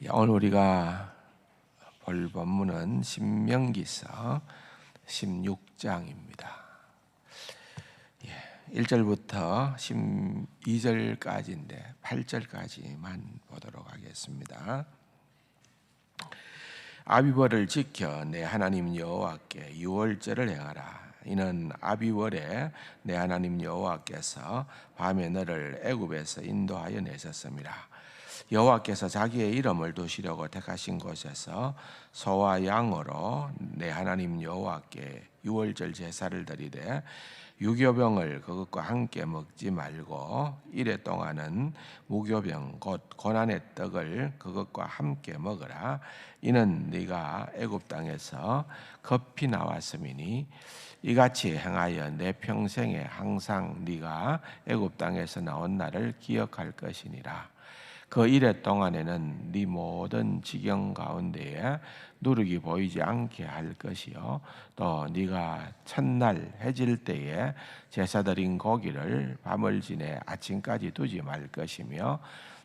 오늘 우리가 볼 본문은 신명기서 16장입니다. 1절부터 12절까지인데 8절까지만 보도록 하겠습니다. 아비월을 지켜 내 하나님 여호와께 유월절을 행하라. 이는 아비월에 내 하나님 여호와께서 밤에 너를 애굽에서 인도하여 내셨습니다. 여호와께서 자기의 이름을 두시려고 택하신 곳에서 소와 양으로 내 하나님 여호와께 유월절 제사를 드리되 유교병을 그것과 함께 먹지 말고 이래 동안은 무교병 곧 고난의 떡을 그것과 함께 먹으라. 이는 네가 애굽 땅에서 급히 나왔음이니 이같이 행하여 내 평생에 항상 네가 애굽 땅에서 나온 날을 기억할 것이니라. 그 이래 동안에는 네 모든 지경 가운데에 누룩이 보이지 않게 할 것이요 또 네가 첫날 해질 때에 제사 드린 고기를 밤을 지내 아침까지 두지 말 것이며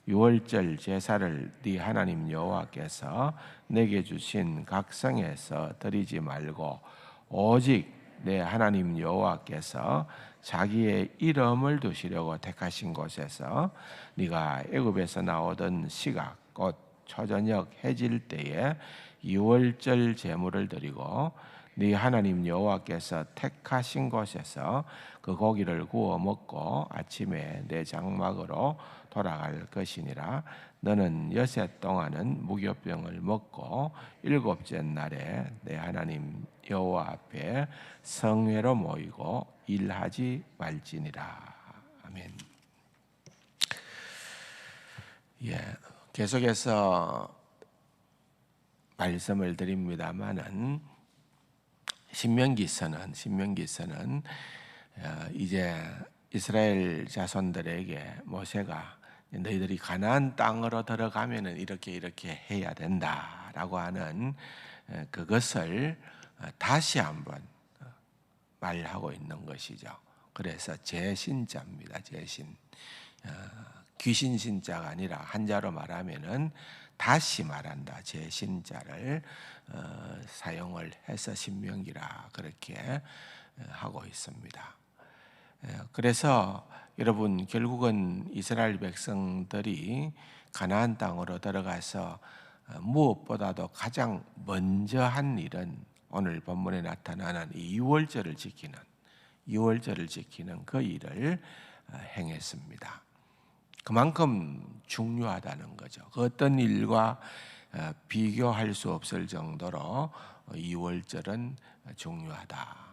유월절 제사를 네 하나님 여호와께서 내게 주신 각 성에서 드리지 말고 오직 내 하나님 여호와께서 자기의 이름을 두시려고 택하신 곳에서 네가 애굽에서 나오던 시각 곧 초저녁 해질 때에 유월절 제물을 드리고 네 하나님 여호와께서 택하신 곳에서 그 고기를 구워 먹고 아침에 내 장막으로 돌아갈 것이니라. 너는 여세 동안은 무교병을 먹고 일곱째 날에 내 하나님 여호와 앞에 성회로 모이고 일하지 말지니라. 아멘. 계속해서 말씀을 드립니다만은 신명기서는 이제 이스라엘 자손들에게 모세가 너희들이 가나안 땅으로 들어가면은 이렇게 해야 된다라고 하는 그것을 다시 한번 말하고 있는 것이죠. 그래서 제신자입니다. 제신. 귀신 신자가 아니라 한자로 말하면은 다시 말한다. 제신자를 사용을 해서 신명기라 그렇게 하고 있습니다. 그래서 여러분 결국은 이스라엘 백성들이 가나안 땅으로 들어가서 무엇보다도 가장 먼저 한 일은 오늘 본문에 나타나는 이 유월절을 지키는 그 일을 행했습니다. 그만큼 중요하다는 거죠. 그 어떤 일과 비교할 수 없을 정도로 유월절은 중요하다.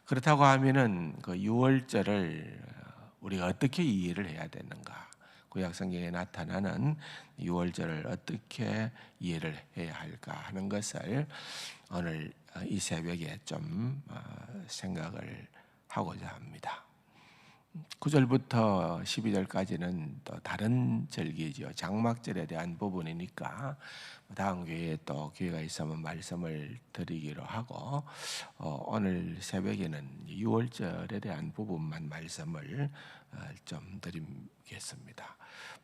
그렇다고 하면은 그 유월절을 우리가 어떻게 이해를 해야 되는가? 구약 성경에 나타나는 유월절을 어떻게 이해를 해야 할까 하는 것을 오늘 이 새벽에 좀 생각을 하고자 합니다. 9절부터 12절까지는 또 다른 절기죠. 장막절에 대한 부분이니까 다음 기회에 또 기회가 있으면 말씀을 드리기로 하고 오늘 새벽에는 6월절에 대한 부분만 말씀을 좀 드리겠습니다.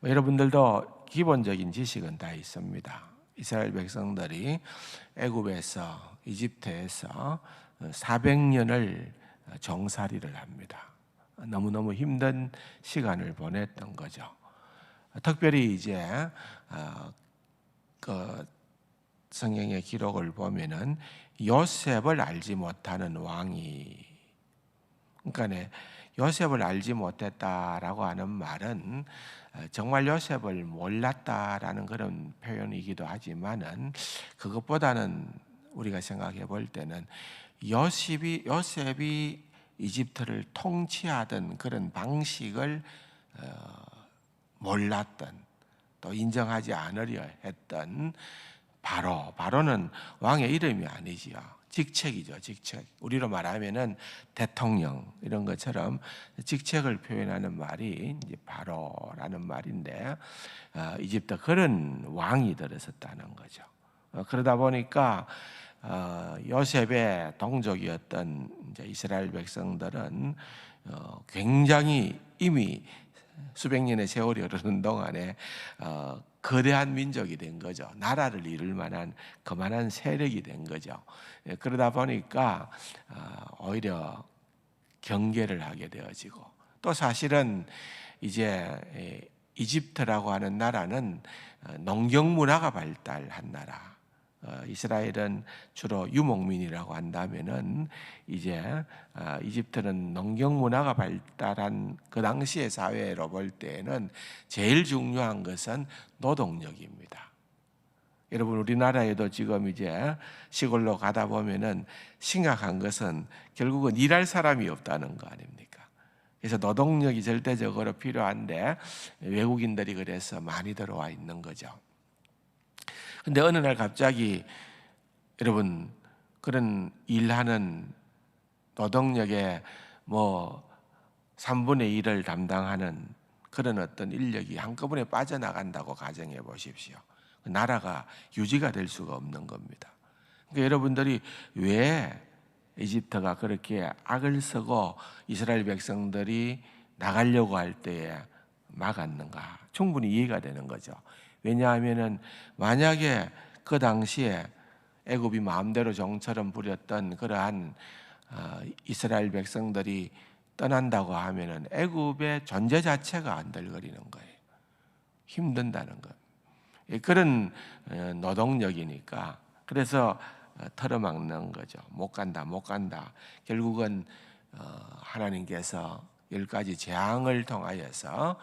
여러분들도 기본적인 지식은 다 있습니다. 이스라엘 백성들이 애굽에서 이집트에서 400년을 종살이를 합니다. 너무너무 힘든 시간을 보냈던 거죠. 특별히 이제 그 성경의 기록을 보면은 요셉을 알지 못하는 왕이, 그러니까 요셉을 알지 못했다라고 하는 말은 정말 요셉을 몰랐다라는 그런 표현이기도 하지만은 그것보다는 우리가 생각해 볼 때는 요셉이 이집트를 통치하던 그런 방식을 몰랐던, 또 인정하지 않으려 했던 바로는 왕의 이름이 아니지요. 직책이죠. 직책. 우리로 말하면은 대통령 이런 것처럼 직책을 표현하는 말이 이제 바로라는 말인데 이집트 그런 왕이 들어섰다는 거죠. 그러다 보니까 요셉의 동족이었던 이제 이스라엘 백성들은 굉장히 이미 수백 년의 세월이 흐르는 동안에 거대한 민족이 된 거죠. 나라를 이룰 만한 그만한 세력이 된 거죠. 그러다 보니까 오히려 경계를 하게 되어지고, 또 사실은 이제 이집트라고 하는 나라는 농경 문화가 발달한 나라. 이스라엘은 주로 유목민이라고 한다면은 이제 이집트는 농경 문화가 발달한 그 당시의 사회로 볼 때에는 제일 중요한 것은 노동력입니다. 여러분, 우리나라에도 지금 이제 시골로 가다 보면은 심각한 것은 결국은 일할 사람이 없다는 거 아닙니까? 그래서 노동력이 절대적으로 필요한데 외국인들이 그래서 많이 들어와 있는 거죠. 근데 어느 날 갑자기 여러분, 그런 일하는 노동력의 뭐 3분의 1을 담당하는 그런 어떤 인력이 한꺼번에 빠져나간다고 가정해 보십시오. 나라가 유지가 될 수가 없는 겁니다. 그러니까 여러분들이 왜 이집트가 그렇게 악을 쓰고 이스라엘 백성들이 나가려고 할 때에 막았는가? 충분히 이해가 되는 거죠. 왜냐하면은 만약에 그 당시에 애굽이 마음대로 종처럼 부렸던 그러한 이스라엘 백성들이 떠난다고 하면은 애굽의 존재 자체가 안들거리는 거예요. 힘든다는 것. 그런 노동력이니까. 그래서 털어막는 거죠. 못 간다, 못 간다. 결국은 하나님께서 10가지 재앙을 통하여서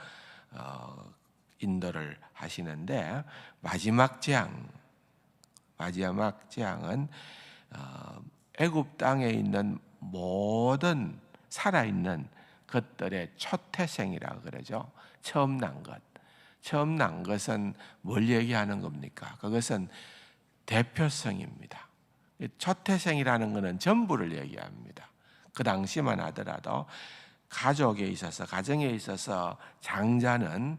인도를 하시는데, 마지막 재앙은 애굽 땅에 있는 모든 살아있는 것들의 초태생이라고 그러죠. 처음 난 것. 처음 난 것은 뭘 얘기하는 겁니까? 그것은 대표성입니다. 초태생이라는 것은 전부를 얘기합니다. 그 당시만 하더라도 가족에 있어서, 가정에 있어서 장자는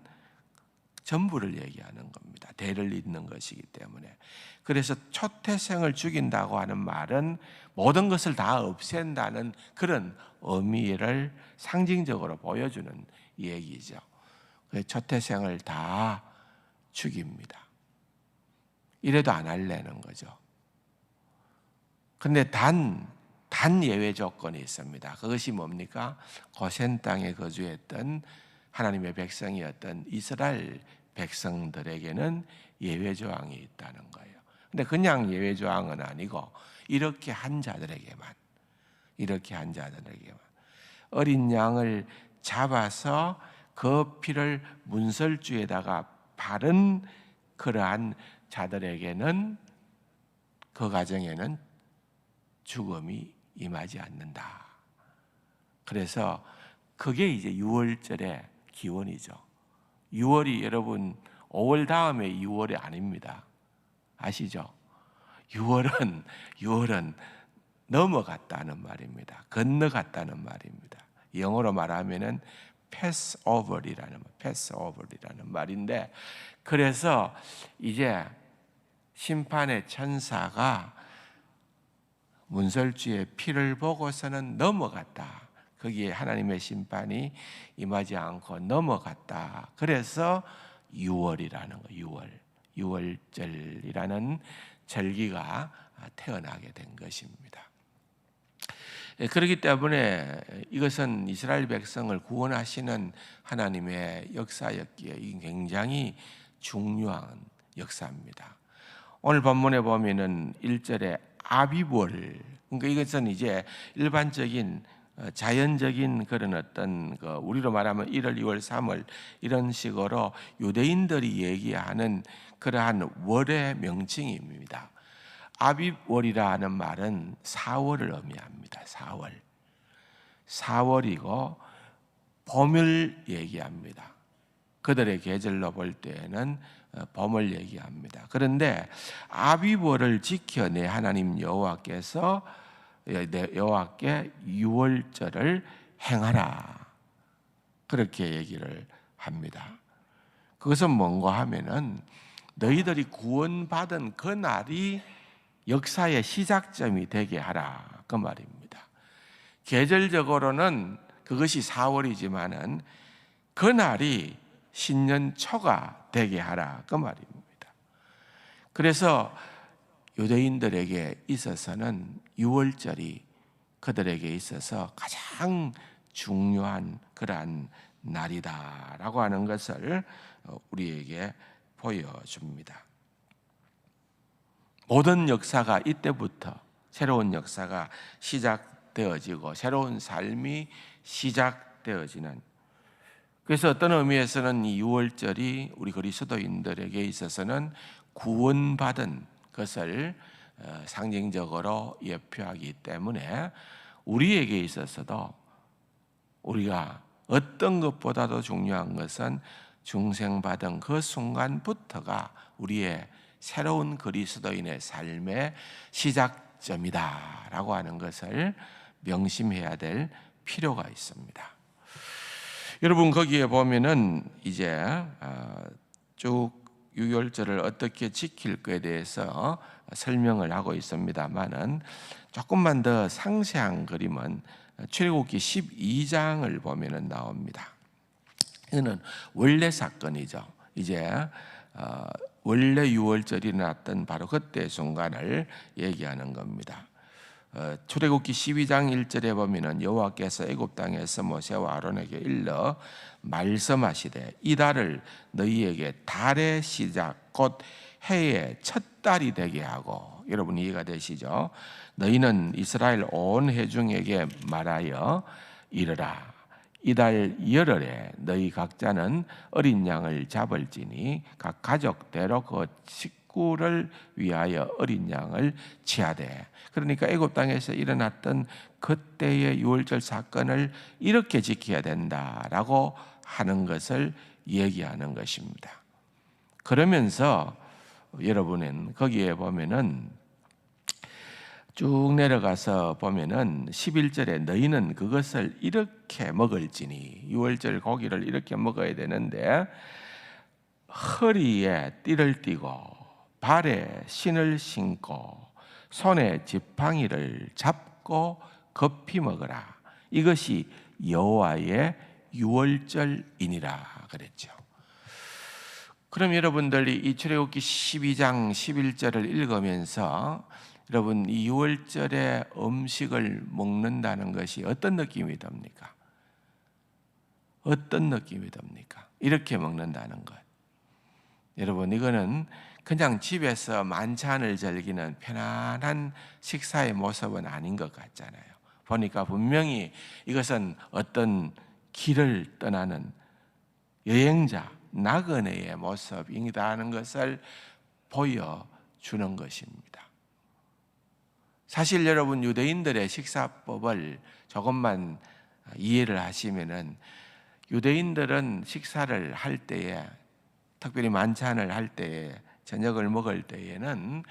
전부를 얘기하는 겁니다. 대를 잇는 것이기 때문에. 그래서 초태생을 죽인다고 하는 말은 모든 것을 다 없앤다는 그런 의미를 상징적으로 보여주는 얘기죠. 초태생을 다 죽입니다. 이래도 안 할래는 거죠. 근데 단 예외 조건이 있습니다. 그것이 뭡니까? 고센 땅에 거주했던 하나님의 백성이었던 이스라엘 백성들에게는 예외 조항이 있다는 거예요. 근데 그냥 예외 조항은 아니고 이렇게 한 자들에게만 어린 양을 잡아서 그 피를 문설주에다가 바른 그러한 자들에게는, 그 가정에는 죽음이 임하지 않는다. 그래서 그게 이제 유월절의 기원이죠. 6월이 여러분 5월 다음에 6월이 아닙니다. 아시죠? 6월은 넘어갔다는 말입니다. 건너갔다는 말입니다. 영어로 말하면은 Passover이라는 말인데, 그래서 이제 심판의 천사가 문설주의 피를 보고서는 넘어갔다. 거기에 하나님의 심판이 임하지 않고 넘어갔다. 그래서 6월이라는 거, 6월절이라는 절기가 태어나게 된 것입니다. 그렇기 때문에 이것은 이스라엘 백성을 구원하시는 하나님의 역사였기에 굉장히 중요한 역사입니다. 오늘 본문에 보면은 1절에 아비월, 그러니까 이것은 이제 일반적인 자연적인 그런 어떤 우리로 말하면 1월, 2월, 3월 이런 식으로 유대인들이 얘기하는 그러한 월의 명칭입니다. 아비월이라 하는 말은 4월을 의미합니다. 4월이고 봄을 얘기합니다. 그들의 계절로 볼 때에는 봄을 얘기합니다. 그런데 아비월을 지켜 내 하나님 여호와께 유월절을 행하라, 그렇게 얘기를 합니다. 그것은 뭔가 하면은 너희들이 구원받은 그 날이 역사의 시작점이 되게 하라, 그 말입니다. 계절적으로는 그것이 4월이지만은 그 날이 신년 초가 되게 하라 그 말입니다. 그래서 유대인들에게 있어서는 유월절이 그들에게 있어서 가장 중요한 그러한 날이다라고 하는 것을 우리에게 보여줍니다. 모든 역사가 이때부터 새로운 역사가 시작되어지고 새로운 삶이 시작되어지는, 그래서 어떤 의미에서는 이 유월절이 우리 그리스도인들에게 있어서는 구원받은 것을 상징적으로 예표하기 때문에 우리에게 있어서도 우리가 어떤 것보다도 중요한 것은 중생받은 그 순간부터가 우리의 새로운 그리스도인의 삶의 시작점이다라고 하는 것을 명심해야 될 필요가 있습니다. 여러분, 거기에 보면은 이제 쭉 유월절을 어떻게 지킬 것에 대해서 설명을 하고 있습니다만은 조금만 더 상세한 그림은 출애굽기 12장을 보면은 나옵니다. 이거는 원래 사건이죠. 이제 원래 유월절이 일어났던 바로 그때 순간을 얘기하는 겁니다. 출애굽기 12장 1절에 보면은 여호와께서 애굽 땅에서 모세와 아론에게 일러 말씀하시되 이 달을 너희에게 달의 시작 곧 해의 첫 달이 되게 하고, 여러분 이해가 되시죠? 너희는 이스라엘 온 회중에게 말하여 이르라. 이달 열흘에 너희 각자는 어린 양을 잡을지니 각 가족대로 그 식구를 위하여 어린 양을 취하되. 그러니까 애굽 땅에서 일어났던 그때의 유월절 사건을 이렇게 지켜야 된다라고 하는 것을 얘기하는 것입니다. 그러면서 여러분은 거기에 보면은 쭉 내려가서 보면은 11절에 너희는 그것을 이렇게 먹을지니, 유월절 고기를 이렇게 먹어야 되는데 허리에 띠를 띠고 발에 신을 신고 손에 지팡이를 잡고 급히 먹으라. 이것이 여호와의 유월절이니라 그랬죠. 그럼 여러분들이 이 출애굽기 12장 11절을 읽으면서 여러분 이 유월절에 음식을 먹는다는 것이 어떤 느낌이 듭니까? 어떤 느낌이 듭니까? 이렇게 먹는다는 것. 여러분 이거는 그냥 집에서 만찬을 즐기는 편안한 식사의 모습은 아닌 것 같잖아요. 보니까 분명히 이것은 어떤 길을 떠나는 여행자, 나그네의 모습이다는 것을 보여주는 것입니다. 사실 여러분 유대인들의 식사법을 조금만 이해를 하시면은, 유대인들은 식사를 할 때에, 특별히 만찬을 할 때에, 저녁을 먹을 때에는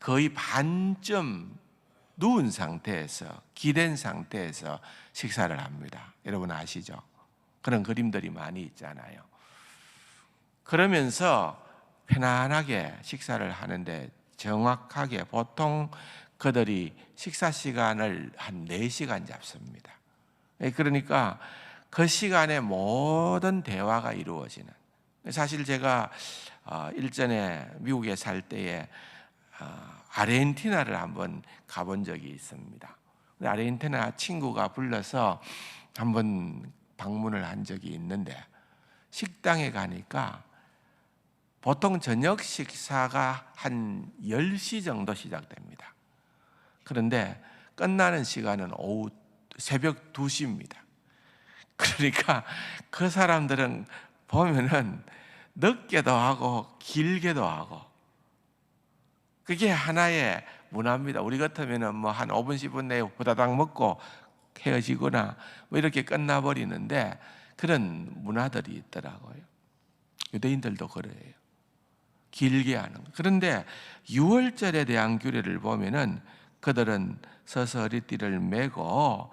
거의 반쯤 누운 상태에서, 기댄 상태에서 식사를 합니다. 여러분 아시죠? 그런 그림들이 많이 있잖아요. 그러면서 편안하게 식사를 하는데 정확하게 보통 그들이 식사 시간을 한 4시간 잡습니다. 그러니까 그 시간에 모든 대화가 이루어지는, 사실 제가 일전에 미국에 살 때에 아르헨티나를 한번 가본 적이 있습니다. 아르헨티나 친구가 불러서 한번 방문을 한 적이 있는데, 식당에 가니까 보통 저녁 식사가 한 10시 정도 시작됩니다. 그런데 끝나는 시간은 오후 새벽 2시입니다. 그러니까 그 사람들은 보면은 늦게도 하고 길게도 하고, 그게 하나의 문화입니다. 우리 같으면은 뭐 한 5분 10분 내에 후다닥 먹고 헤어지거나 뭐 이렇게 끝나버리는데 그런 문화들이 있더라고요. 유대인들도 그래요. 길게 하는 거. 그런데 유월절에 대한 규례를 보면은 그들은 서서 허리띠를 메고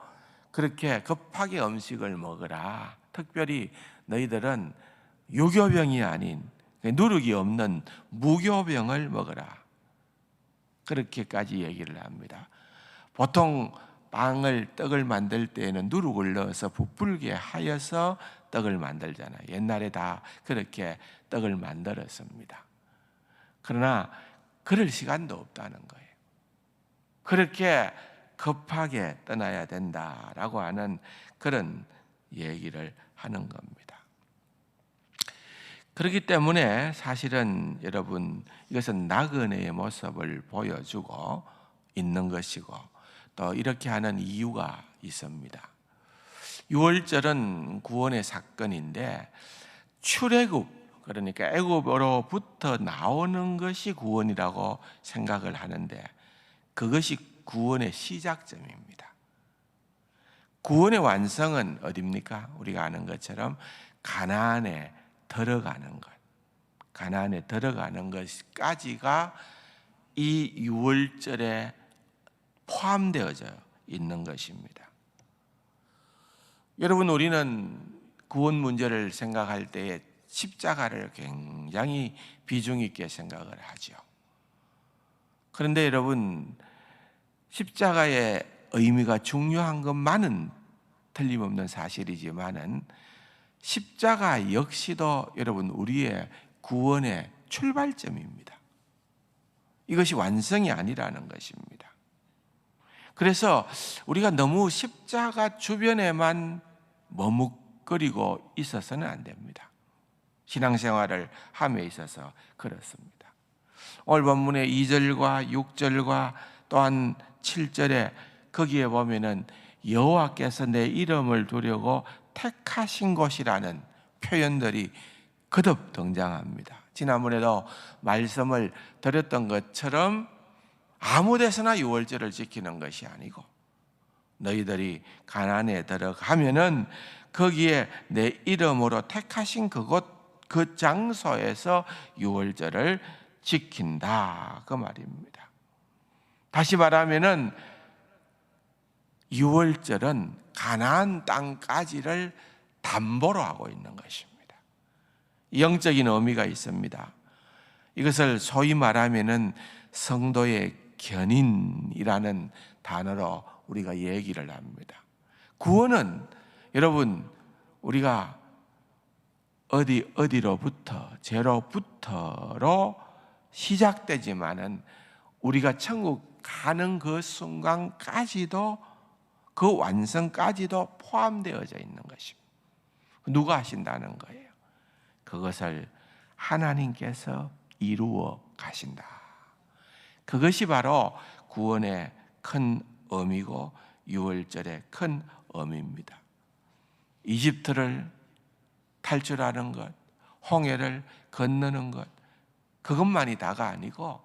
그렇게 급하게 음식을 먹으라. 특별히 너희들은 유교병이 아닌 누룩이 없는 무교병을 먹으라. 그렇게까지 얘기를 합니다. 보통 떡을 만들 때에는 누룩을 넣어서 부풀게 하여서 떡을 만들잖아요. 옛날에 다 그렇게 떡을 만들었습니다. 그러나 그럴 시간도 없다는 거예요. 그렇게 급하게 떠나야 된다라고 하는 그런 얘기를 하는 겁니다. 그렇기 때문에 사실은 여러분, 이것은 나그네의 모습을 보여주고 있는 것이고, 또 이렇게 하는 이유가 있습니다. 유월절은 구원의 사건인데, 출애굽, 그러니까 애굽으로부터 나오는 것이 구원이라고 생각을 하는데, 그것이 구원의 시작점입니다. 구원의 완성은 어디입니까? 우리가 아는 것처럼 가나안에 들어가는 것, 가나안에 들어가는 것까지가 이 유월절에 포함되어져 있는 것입니다. 여러분, 우리는 구원 문제를 생각할 때에 십자가를 굉장히 비중 있게 생각을 하죠. 그런데 여러분, 십자가의 의미가 중요한 것만은 틀림없는 사실이지만은 십자가 역시도 여러분 우리의 구원의 출발점입니다. 이것이 완성이 아니라는 것입니다. 그래서 우리가 너무 십자가 주변에만 머뭇거리고 있어서는 안 됩니다. 신앙생활을 함에 있어서 그렇습니다. 오늘 본문의 2절과 6절과 또한 7절에 거기에 보면은 여호와께서 내 이름을 두려고 택하신 곳이라는 표현들이 거듭 등장합니다. 지난번에도 말씀을 드렸던 것처럼 아무 데서나 유월절을 지키는 것이 아니고, 너희들이 가나안에 들어가면은 거기에 내 이름으로 택하신 그곳, 그 장소에서 유월절을 지킨다, 그 말입니다. 다시 말하면은 유월절은 가나안 땅까지를 담보로 하고 있는 것입니다. 영적인 의미가 있습니다. 이것을 소위 말하면은 성도의 견인이라는 단어로 우리가 얘기를 합니다. 구원은 여러분, 우리가 어디로부터, 죄로부터로 시작되지만은 우리가 천국 가는 그 순간까지도, 그 완성까지도 포함되어져 있는 것입니다. 누가 하신다는 거예요? 그것을 하나님께서 이루어 가신다. 그것이 바로 구원의 큰 의미고 유월절의 큰 의미입니다. 이집트를 탈출하는 것, 홍해를 건너는 것, 그것만이 다가 아니고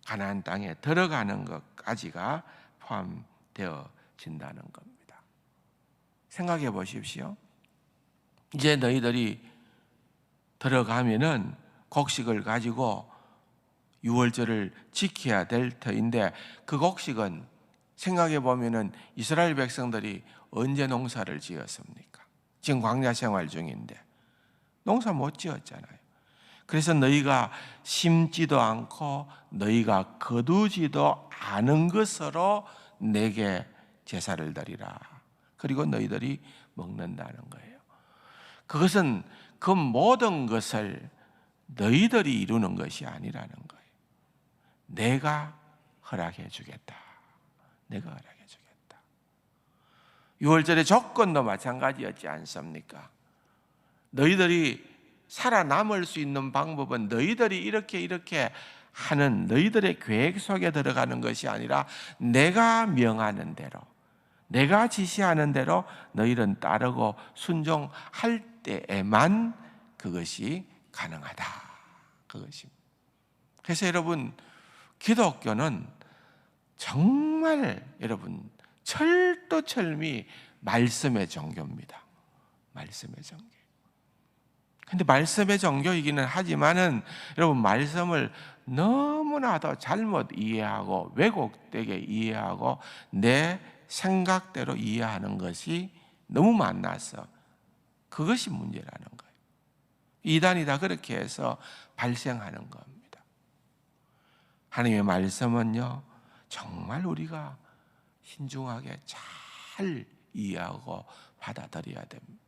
가나안 땅에 들어가는 것까지가 포함되어진다는 겁니다. 생각해 보십시오. 이제 너희들이 들어가면은 곡식을 가지고 유월절을 지켜야 될 터인데, 그 곡식은 생각해 보면은 이스라엘 백성들이 언제 농사를 지었습니까? 지금 광야 생활 중인데 농사 못 지었잖아요. 그래서 너희가 심지도 않고 너희가 거두지도 않은 것으로 내게 제사를 드리라. 그리고 너희들이 먹는다는 거예요. 그것은 그 모든 것을 너희들이 이루는 것이 아니라는 거예요. 내가 허락해 주겠다. 내가 허락해 주겠다. 유월절의 조건도 마찬가지였지 않습니까? 너희들이 살아남을 수 있는 방법은 너희들이 이렇게 하는 너희들의 계획 속에 들어가는 것이 아니라 내가 명하는 대로, 내가 지시하는 대로 너희는 따르고 순종할 때에만 그것이 가능하다. 그것입니다. 그래서 여러분, 기독교는 정말 여러분 철두철미 말씀의 종교입니다. 말씀의 종교. 근데 말씀의 종교이기는 하지만은 여러분, 말씀을 너무나도 잘못 이해하고 왜곡되게 이해하고 내 생각대로 이해하는 것이 너무 많아서 그것이 문제라는 거예요. 이단이 다 그렇게 해서 발생하는 겁니다. 하나님의 말씀은요, 정말 우리가 신중하게 잘 이해하고 받아들여야 됩니다.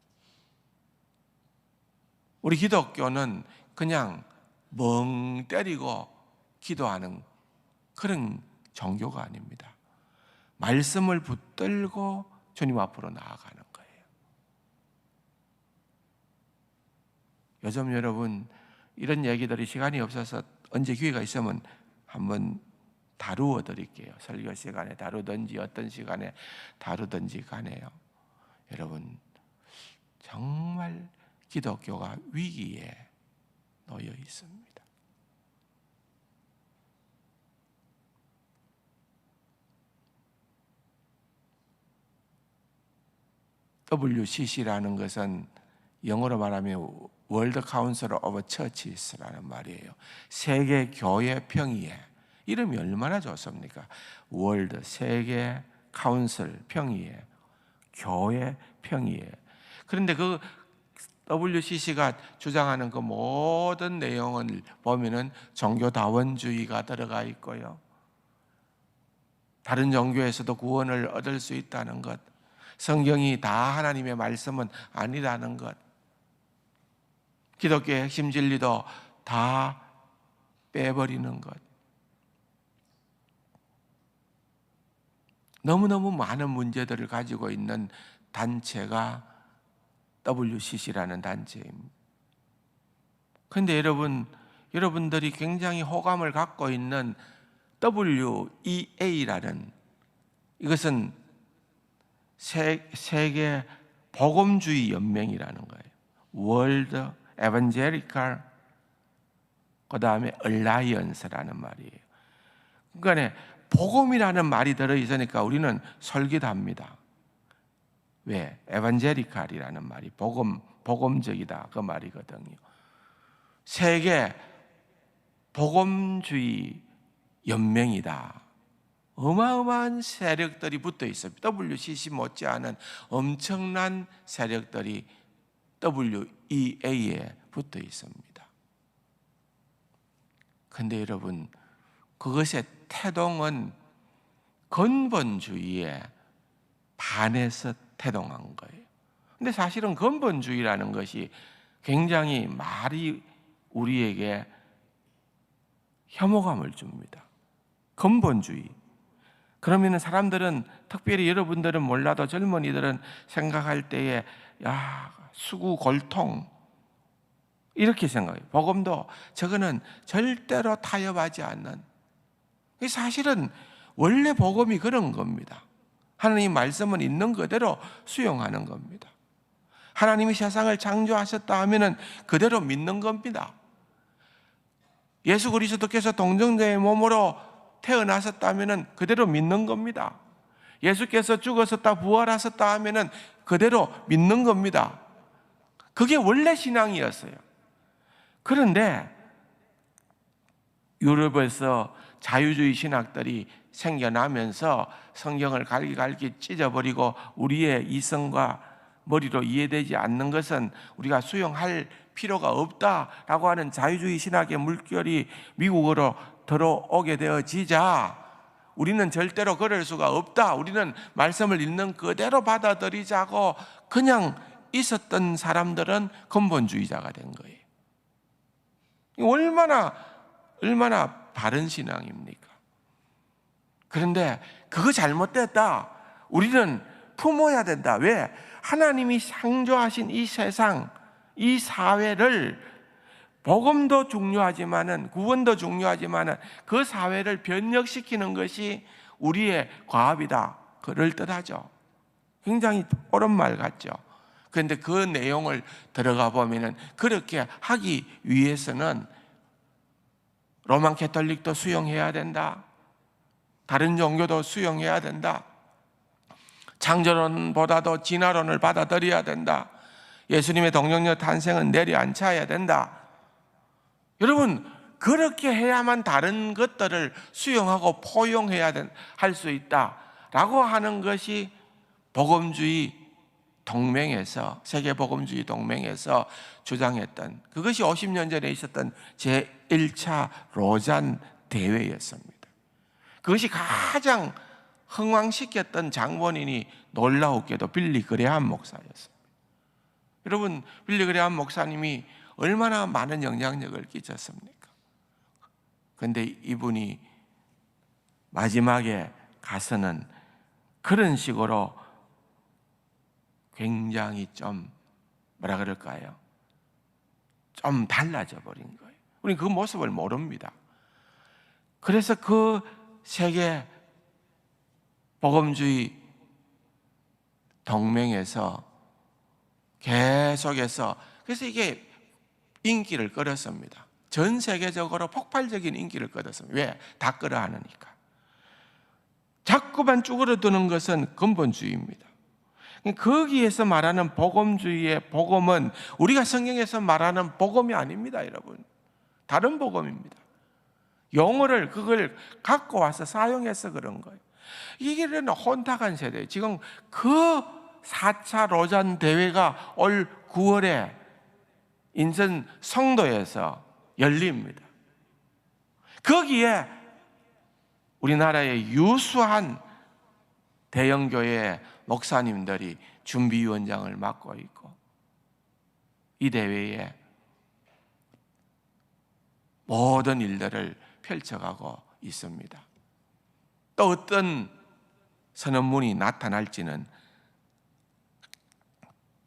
우리 기독교는 그냥 멍 때리고 기도하는 그런 종교가 아닙니다. 말씀을 붙들고 주님 앞으로 나아가는 거예요. 요즘 여러분 이런 얘기들이 시간이 없어서 언제 기회가 있으면 한번 다루어 드릴게요. 설교 시간에 다루든지 어떤 시간에 다루든지 간에요. 여러분 정말 기독교가 위기에 놓여 있습니다. WCC라는 것은 영어로 말하면 월드 카운슬 오브 처치스라는 말이에요. 세계 교회 평의회. 이름이 얼마나 좋습니까? 월드, 세계 카운슬 평의회, 교회 평의회. 그런데 그 WCC가 주장하는 그 모든 내용을 보면은 종교다원주의가 들어가 있고요. 다른 종교에서도 구원을 얻을 수 있다는 것, 성경이 다 하나님의 말씀은 아니라는 것, 기독교의 핵심 진리도 다 빼버리는 것, 너무너무 많은 문제들을 가지고 있는 단체가 WCC라는 단체입니다. 그런데 여러분들이 굉장히 호감을 갖고 있는 WEA라는, 이것은 세계 복음주의 연맹이라는 거예요. 월드 에반젤리칼, 그 다음에 얼라이언스라는 말이에요. 그러니까 복음이라는 말이 들어있으니까 우리는 설계합니다. 왜? 에반젤리칼이라는 말이 복음적이다 그 말이거든요. 세계 복음주의 연맹이다. 어마어마한 세력들이 붙어 있습니다. WCC 못지않은 엄청난 세력들이 WEA에 붙어 있습니다. 그런데 여러분, 그것의 태동은 근본주의에 반해서 태동한 거예요. 근데 사실은 근본주의라는 것이 굉장히 말이 우리에게 혐오감을 줍니다. 근본주의. 그러면 사람들은, 특별히 여러분들은 몰라도 젊은이들은 생각할 때에 수구 골통 이렇게 생각해요. 복음도 저거는 절대로 타협하지 않는, 사실은 원래 복음이 그런 겁니다. 하나님 말씀은 있는 그대로 수용하는 겁니다. 하나님이 세상을 창조하셨다 하면은 그대로 믿는 겁니다. 예수 그리스도께서 동정자의 몸으로 태어나셨다면은 그대로 믿는 겁니다. 예수께서 죽었었다 부활하셨다 하면은 그대로 믿는 겁니다. 그게 원래 신앙이었어요. 그런데 유럽에서 자유주의 신학들이 생겨나면서 성경을 갈기갈기 찢어버리고 우리의 이성과 머리로 이해되지 않는 것은 우리가 수용할 필요가 없다라고 하는 자유주의 신학의 물결이 미국으로 들어오게 되어지자 우리는 절대로 그럴 수가 없다, 우리는 말씀을 있는 그대로 받아들이자고 그냥 있었던 사람들은 근본주의자가 된 거예요. 얼마나 바른 신앙입니까? 그런데 그거 잘못됐다, 우리는 품어야 된다. 왜? 하나님이 창조하신 이 세상, 이 사회를, 복음도 중요하지만은 구원도 중요하지만은 그 사회를 변혁시키는 것이 우리의 과업이다, 그럴 듯하죠. 굉장히 옳은 말 같죠. 그런데 그 내용을 들어가 보면은 그렇게 하기 위해서는 로만 캐톨릭도 수용해야 된다, 다른 종교도 수용해야 된다, 창조론보다도 진화론을 받아들여야 된다, 예수님의 동정녀 탄생은 내려앉혀야 된다. 여러분, 그렇게 해야만 다른 것들을 수용하고 포용해야 할 수 있다라고 하는 것이 복음주의 동맹에서, 세계 복음주의 동맹에서 주장했던, 그것이 50년 전에 있었던 제1차 로잔 대회였습니다. 그것이 가장 흥왕시켰던 장본인이 놀라웠게도 빌리 그레함 목사였습니다. 여러분, 빌리 그레함 목사님이 얼마나 많은 영향력을 끼쳤습니까? 그런데 이분이 마지막에 가서는 그런 식으로 굉장히 좀 뭐라 그럴까요? 좀 달라져 버린 거예요. 우리는 그 모습을 모릅니다. 그래서 그 세계 복음주의 동맹에서 계속해서 그래서 이게 인기를 끌었습니다. 전 세계적으로 폭발적인 인기를 끌었습니다. 왜? 다 끌어안으니까. 자꾸만 쭈그러드는 것은 근본주의입니다. 거기에서 말하는 복음주의의 복음은 우리가 성경에서 말하는 복음이 아닙니다, 여러분. 다른 복음입니다. 용어를 그걸 갖고 와서 사용해서 그런 거예요. 이게 혼탁한 세대예요. 지금 그 4차 로잔 대회가 올 9월에 인천 성도에서 열립니다. 거기에 우리나라의 유수한 대형교회 목사님들이 준비위원장을 맡고 있고 이 대회에 모든 일들을 펼쳐가고 있습니다. 또 어떤 선언문이 나타날지는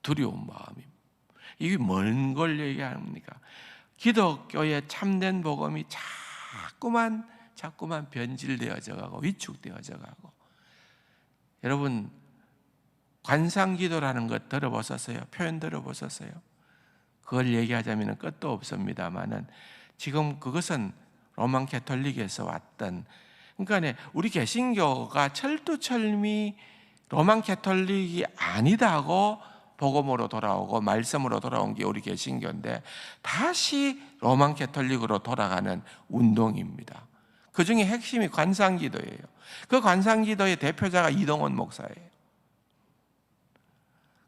두려운 마음입니다. 이게 뭔 걸 얘기합니까? 기독교의 참된 복음이 자꾸만 변질되어져 가고 위축되어져 가고. 여러분, 관상기도라는 것 들어보셨어요? 표현 들어보셨어요? 그걸 얘기하자면 끝도 없습니다만은 지금 그것은 로만 캐톨릭에서 왔던, 그러니까 우리 개신교가 철두철미 로만 캐톨릭이 아니다고 복음으로 돌아오고 말씀으로 돌아온 게 우리 개신교인데 다시 로만 캐톨릭으로 돌아가는 운동입니다. 그 중에 핵심이 관상기도예요. 그 관상기도의 대표자가 이동원 목사예요.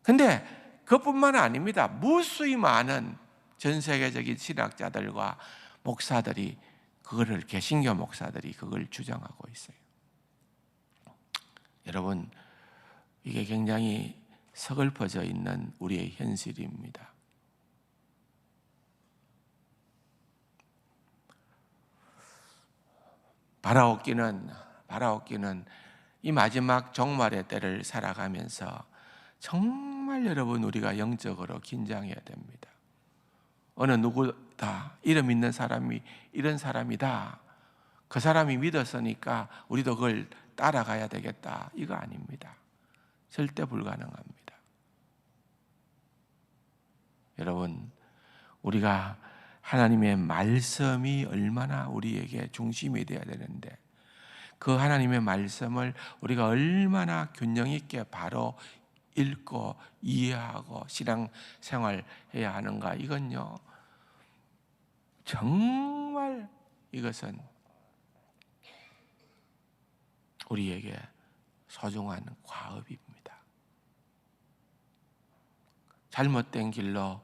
근데 그뿐만 아닙니다. 무수히 많은 전 세계적인 신학자들과 목사들이 그거를 개신교 목사들이 그걸 주장하고 있어요. 여러분, 이게 굉장히 서글퍼져 있는 우리의 현실입니다. 바라옵기는 이 마지막 종말의 때를 살아가면서 정말 여러분 우리가 영적으로 긴장해야 됩니다. 어느 누구다 이름 있는 사람이 이런 사람이다, 그 사람이 믿었으니까 우리도 그걸 따라가야 되겠다, 이거 아닙니다. 절대 불가능합니다. 여러분, 우리가 하나님의 말씀이 얼마나 우리에게 중심이 되어야 되는데 그 하나님의 말씀을 우리가 얼마나 균형 있게 바로 읽고 이해하고 신앙생활해야 하는가, 이건요 정말 이것은 우리에게 소중한 과업입니다. 잘못된 길로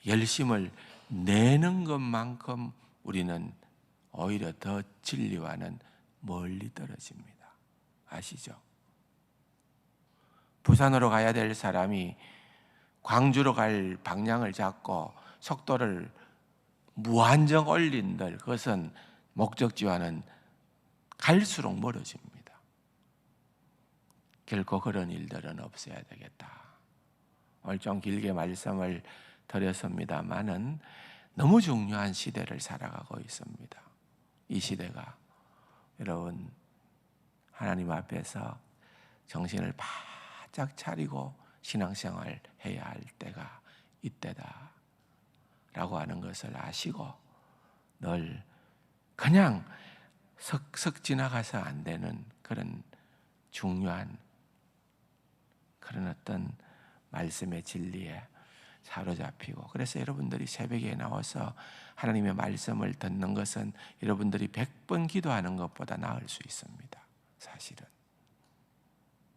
열심을 내는 것만큼 우리는 오히려 더 진리와는 멀리 떨어집니다. 아시죠? 부산으로 가야 될 사람이 광주로 갈 방향을 잡고 속도를 무한정 올린들, 그것은 목적지와는 갈수록 멀어집니다. 결코 그런 일들은 없어야 되겠다. 오늘 좀 길게 말씀을 드렸습니다만은 너무 중요한 시대를 살아가고 있습니다. 이 시대가 여러분 하나님 앞에서 정신을 바짝 차리고 신앙생활 해야 할 때가 이때다 라고 하는 것을 아시고 늘 그냥 석 지나가서 안 되는 그런 중요한 그런 어떤 말씀의 진리에 사로잡히고, 그래서 여러분들이 새벽에 나와서 하나님의 말씀을 듣는 것은 여러분들이 100번 기도하는 것보다 나을 수 있습니다. 사실은.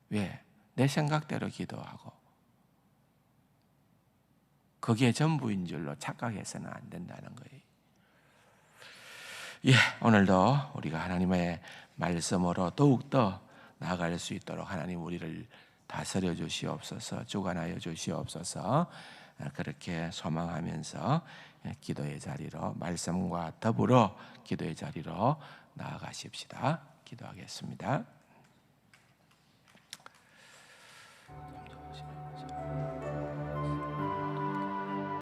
왜? 내 생각대로 기도하고 그게 전부인 줄로 착각해서는 안 된다는 거예요. 오늘도 우리가 하나님의 말씀으로 더욱더 나아갈 수 있도록 하나님 우리를 다스려 주시옵소서, 주관하여 주시옵소서. 그렇게 소망하면서 기도의 자리로, 말씀과 더불어 기도의 자리로 나아가십시다. 기도하겠습니다.